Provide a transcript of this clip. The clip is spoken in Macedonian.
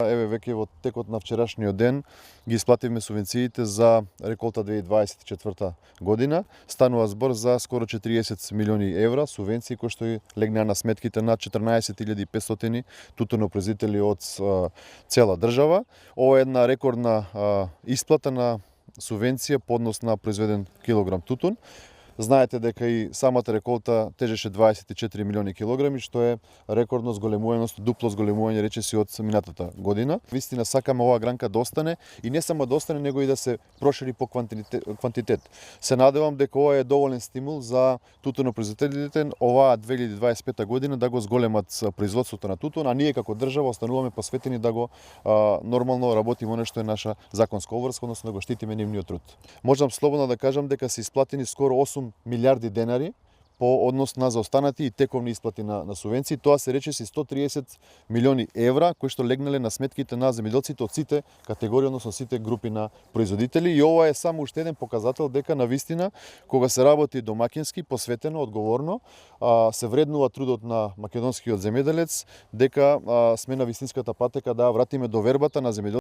Еве веќе во текот на вчерашниот ден ги исплативме субвенциите за реколта 2024 година. Станува збор за скоро 40 милиони евра субвенции кои што легнаа на сметките на 14.500 тутунопроизводители од цела држава. Ова е една рекордна исплата на субвенција по однос на произведен килограм тутун. Знаете дека и самата реколта тежеше 24 милиони килограми, што е рекордно зголемување, дупло зголемување речиси од минатата година. Вистина сакаме оваа гранка да остане и не само да остане, него и да се прошири по квантитет. Се надевам дека ова е доволен стимул за тутунопроизводителите оваа 2025 година да го зголемат производството на тутун, а ние како држава остануваме посветени да го нормално работиме она што е наша законска обврска, односно да го штитиме нивниот труд. Можам слободно да кажам дека се исплатени скоро 8 милиарди денари по однос на заостанати и тековни исплати на субвенции. Тоа се речиси 130 милиони евра кои што легнале на сметките на земјоделците од сите категории, односно сите групи на производители. И ова е само уште еден показател дека навистина кога се работи домакински, посветено, одговорно, се вреднува трудот на македонскиот земјоделец, дека сме на вистинската патека да вратиме довербата на земјоделците